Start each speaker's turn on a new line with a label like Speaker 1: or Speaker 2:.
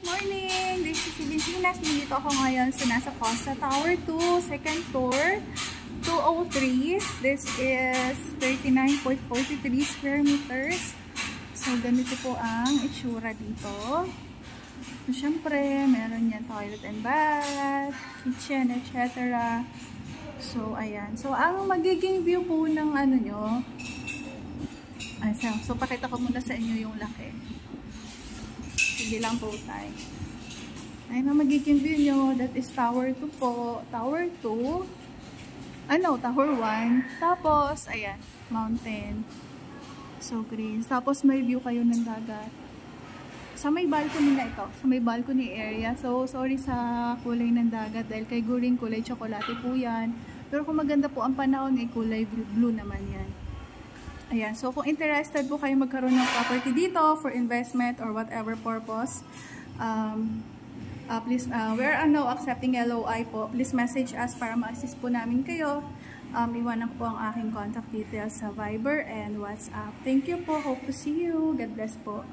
Speaker 1: Morning! This is Sinas. Nandito ako ngayon sa nasa Costa Tower 2, second floor, 203. This is 39.43 square meters. So, ganito po ang itsura dito. So, syempre, meron yan toilet and bath, kitchen, etc. So, ayan. So, ang magiging view po ng ano nyo, so, pakita ko muna sa inyo yung laki. Sige lang po tayo. Ayun ang magiging view nyo. That is Tower 2 po. Tower 2. Tower 1. Tapos, ayan, mountain. So, green. Tapos, may view kayo ng dagat. Sa may balcony na ito. Sa may balcony area. So, sorry sa kulay ng dagat. Dahil kay Guring, kulay tsokolate po yan. Pero kung maganda po ang panahon, ay kulay blue naman yan. Ayan, so kung interested po kayo magkaroon ng property dito for investment or whatever purpose, please, we are now accepting LOI po. Please message us para ma-assist po namin kayo. Iwanan ko po ang aking contact details sa Viber and WhatsApp. Thank you po. Hope to see you. God bless po.